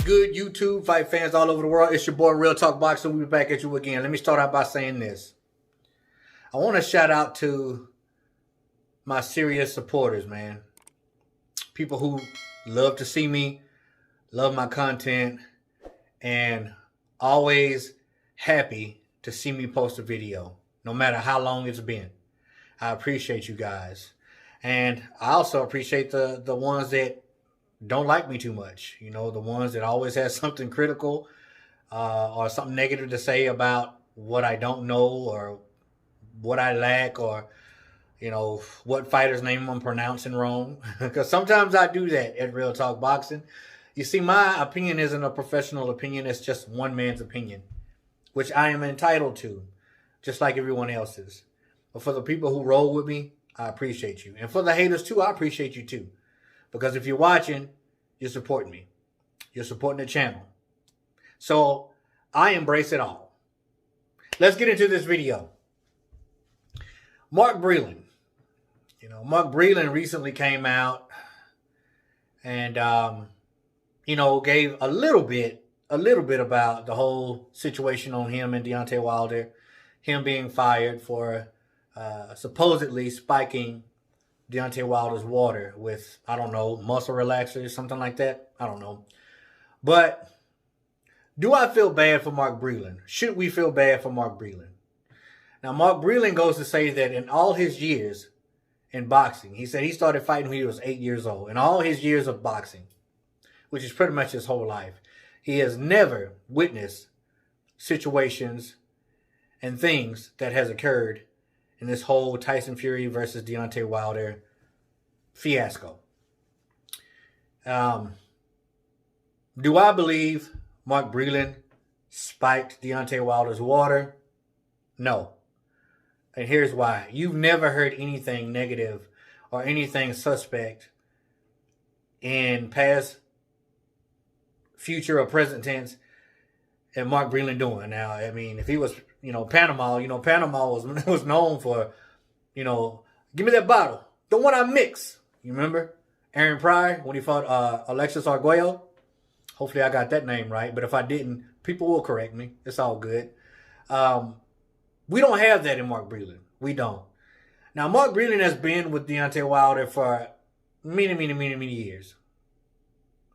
good, YouTube fight fans all over the world? It's your boy Real Talk Boxing. We'll be back at you again. Let me start out by saying this. I want to shout out to my serious supporters, man. People who love to see me, love my content, and always happy to see me post a video, no matter how long it's been. I appreciate you guys. And I also appreciate the ones that don't like me too much. You know, the ones that always have something critical or something negative to say about what I don't know or what I lack or, you know, what fighter's name I'm pronouncing wrong. Because sometimes I do that at Real Talk Boxing. You see, my opinion isn't a professional opinion. It's just one man's opinion, which I am entitled to, just like everyone else's. But for the people who roll with me, I appreciate you. And for the haters too, I appreciate you too. Because if you're watching, you're supporting me. You're supporting the channel. So I embrace it all. Let's get into this video. Mark Breland. You know, Mark Breland recently came out and, you know, gave a little bit about the whole situation on him and Deontay Wilder. Him being fired for supposedly spiking Deontay Wilder's water with, I don't know, muscle relaxers, something like that. I don't know. But do I feel bad for Mark Breland? Should we feel bad for Mark Breland? Now, Mark Breland goes to say that in all his years in boxing, he said he started fighting when he was 8 years old. In all his years of boxing, which is pretty much his whole life, he has never witnessed situations and things that has occurred in this whole Tyson Fury versus Deontay Wilder fiasco. Do I believe Mark Breland spiked Deontay Wilder's water? No. And here's why. You've never heard anything negative or anything suspect in past, future, or present tense and Mark Breland doing. Now, I mean, if he was, Panama was known for, give me that bottle. The one I mix. You remember? Aaron Pryor, when he fought Alexis Arguello. Hopefully I got that name right. But if I didn't, people will correct me. It's all good. We don't have that in Mark Breland. We don't. Now, Mark Breland has been with Deontay Wilder for many years.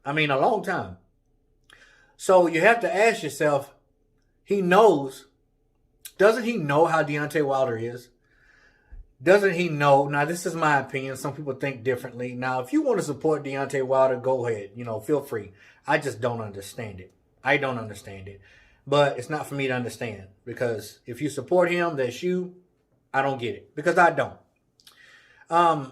I mean, a long time. So you have to ask yourself, doesn't he know how Deontay Wilder is? Doesn't he know? Now, this is my opinion. Some people think differently. Now, if you want to support Deontay Wilder, go ahead. Feel free. I just don't understand it. I don't understand it. But it's not for me to understand. Because if you support him, that's you. I don't get it. Because I don't.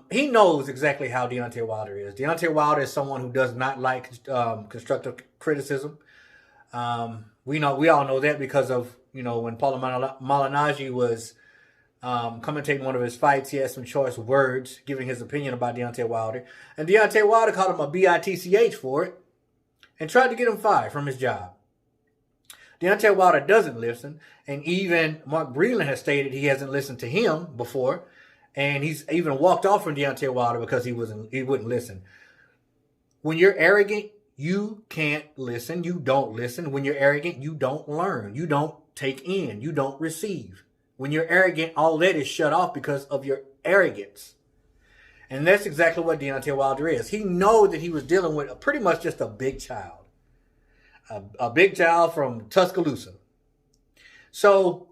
He knows exactly how Deontay Wilder is. Deontay Wilder is someone who does not like constructive criticism. We all know that because of, when Paulo Malignaggi was commentating one of his fights, he had some choice words giving his opinion about Deontay Wilder. And Deontay Wilder called him a bitch for it and tried to get him fired from his job. Deontay Wilder doesn't listen, and even Mark Breland has stated he hasn't listened to him before, and he's even walked off from Deontay Wilder because he wouldn't listen. When you're arrogant, you can't listen. You don't listen. When you're arrogant, you don't learn. You don't take in. You don't receive. When you're arrogant, all that is shut off because of your arrogance. And that's exactly what Deontay Wilder is. He knows that he was dealing with pretty much just a big child. A big child from Tuscaloosa. So,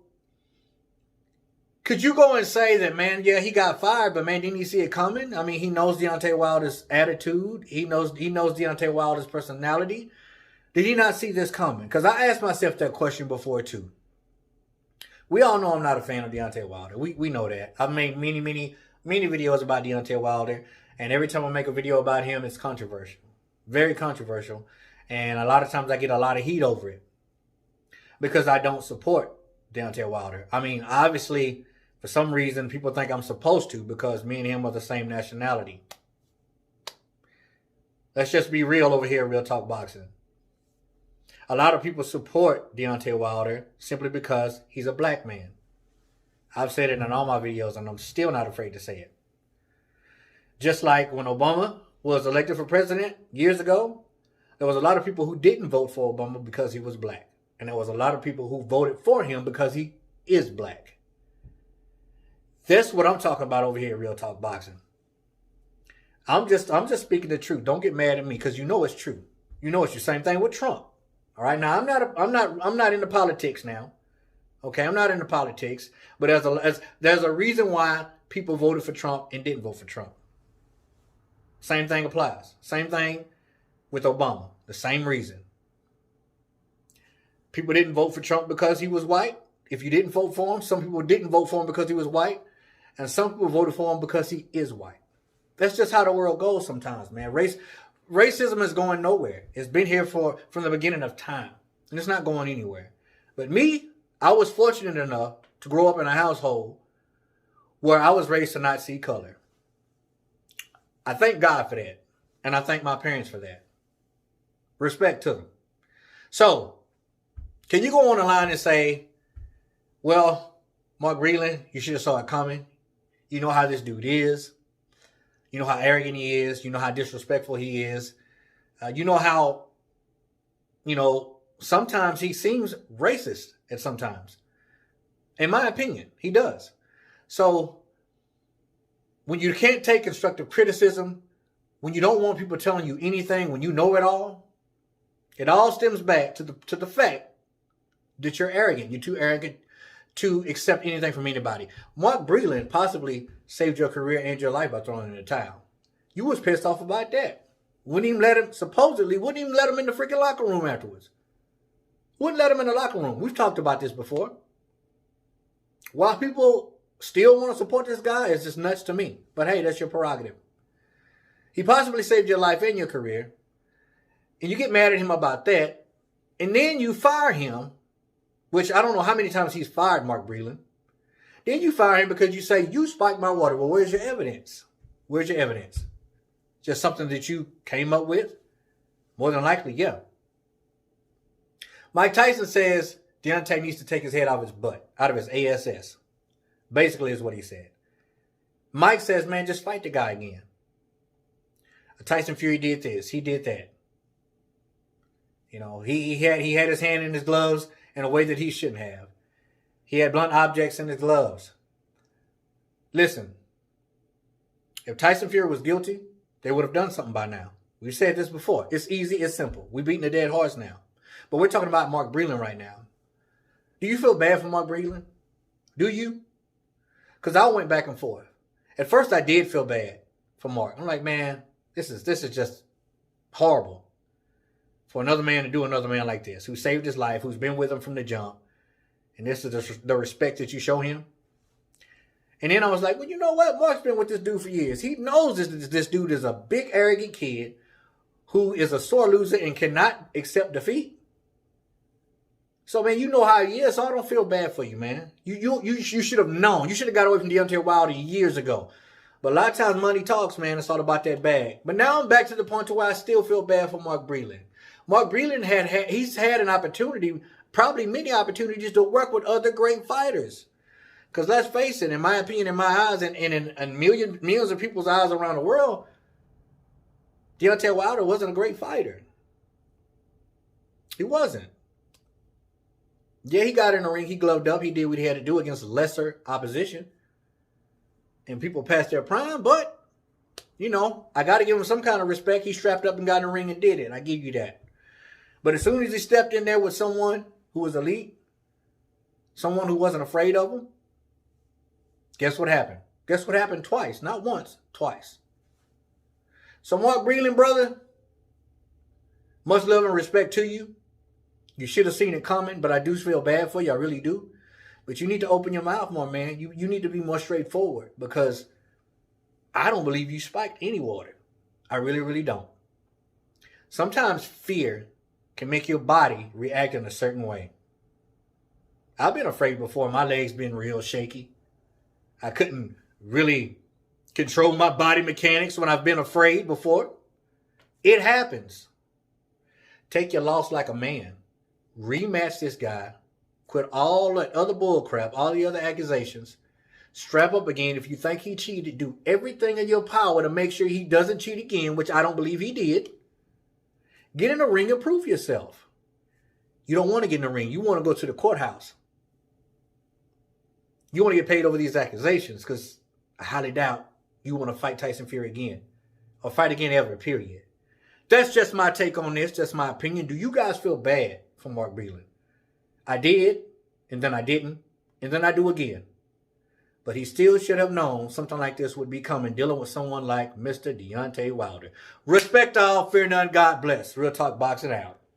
could you go and say that, man, yeah, he got fired, but man, didn't he see it coming? I mean, he knows Deontay Wilder's attitude. He knows Deontay Wilder's personality. Did he not see this coming? Because I asked myself that question before, too. We all know I'm not a fan of Deontay Wilder. We know that. I've made many videos about Deontay Wilder, and every time I make a video about him, it's controversial. Very controversial. And a lot of times I get a lot of heat over it because I don't support Deontay Wilder. I mean, obviously, for some reason, people think I'm supposed to because me and him are the same nationality. Let's just be real over here, Real Talk Boxing. A lot of people support Deontay Wilder simply because he's a black man. I've said it in all my videos, and I'm still not afraid to say it. Just like when Obama was elected for president years ago, There was a lot of people who didn't vote for Obama because he was black. And there was a lot of people who voted for him because he is black. That's what I'm talking about over here at Real Talk Boxing. I'm just speaking the truth. Don't get mad at me because you know it's true. You know it's the same thing with Trump. All right, now I'm not into politics now. Okay, I'm not into politics, but there's a reason why people voted for Trump and didn't vote for Trump. Same thing applies. Same thing with Obama. The same reason. People didn't vote for Trump because he was white. If you didn't vote for him, some people didn't vote for him because he was white, and some people voted for him because he is white. That's just how the world goes sometimes, man. Racism is going nowhere. It's been here from the beginning of time, and it's not going anywhere. But me, I was fortunate enough to grow up in a household where I was raised to not see color. I thank God for that, and I thank my parents for that. Respect to them. So, can you go on the line and say, well, Mark Breland, you should have saw it coming. You know how this dude is. You know how arrogant he is. You know how disrespectful he is. You know how, sometimes he seems racist at sometimes. In my opinion, he does. So, when you can't take constructive criticism, when you don't want people telling you anything, when you know it all stems back to the fact that you're arrogant. You're too arrogant to accept anything from anybody. Mark Breland possibly saved your career and your life by throwing in the towel. You was pissed off about that. Wouldn't even let him in the freaking locker room afterwards. Wouldn't let him in the locker room. We've talked about this before. Why people still want to support this guy is just nuts to me. But hey, that's your prerogative. He possibly saved your life and your career. And you get mad at him about that. And then you fire him, which I don't know how many times he's fired Mark Breland. Then you fire him because you say, you spiked my water. Well, where's your evidence? Where's your evidence? Just something that you came up with? More than likely, yeah. Mike Tyson says Deontay needs to take his head out of his butt, out of his ASS. Basically is what he said. Mike says, man, just fight the guy again. Tyson Fury did this. He did that. He had his hand in his gloves in a way that he shouldn't have. He had blunt objects in his gloves. Listen, if Tyson Fury was guilty, they would have done something by now. We've said this before. It's easy, it's simple. We're beating a dead horse now. But we're talking about Mark Breland right now. Do you feel bad for Mark Breland? Do you? Because I went back and forth. At first, I did feel bad for Mark. I'm like, man, this is just horrible for another man to do another man like this, who saved his life, who's been with him from the jump. And this is the respect that you show him. And then I was like, well, you know what? Mark's been with this dude for years. He knows this dude is a big, arrogant kid who is a sore loser and cannot accept defeat. So, man, you know how he is, so I don't feel bad for you, man. You should have known. You should have got away from Deontay Wilder years ago. But a lot of times money talks, man. It's all about that bag. But now I'm back to the point to where I still feel bad for Mark Breland. Mark Breland he's had an opportunity, probably many opportunities, to work with other great fighters. Because let's face it, in my opinion, in my eyes, and in millions of people's eyes around the world, Deontay Wilder wasn't a great fighter. He wasn't. Yeah, he got in the ring. He gloved up. He did what he had to do against lesser opposition. And people passed their prime. But, I got to give him some kind of respect. He strapped up and got in the ring and did it. I give you that. But as soon as he stepped in there with someone who was elite, someone who wasn't afraid of him, guess what happened? Guess what happened twice? Not once, twice. So Mark Breland, brother, much love and respect to you. You should have seen it coming, but I do feel bad for you. I really do. But you need to open your mouth more, man. You need to be more straightforward, because I don't believe you spiked any water. I really, really don't. Sometimes fear can make your body react in a certain way. I've been afraid before. My legs been real shaky. I couldn't really control my body mechanics when I've been afraid before. It happens. Take your loss like a man. Rematch this guy. Quit all that other bull crap, all the other accusations. Strap up again. If you think he cheated, do everything in your power to make sure he doesn't cheat again, which I don't believe he did. Get in the ring and prove yourself. You don't want to get in the ring. You want to go to the courthouse. You want to get paid over these accusations because I highly doubt you want to fight Tyson Fury again or fight again ever, period. That's just my take on this, just my opinion. Do you guys feel bad for Mark Breland? I did, and then I didn't, and then I do again. But he still should have known something like this would be coming, dealing with someone like Mr. Deontay Wilder. Respect all, fear none, God bless. Real Talk Boxing out.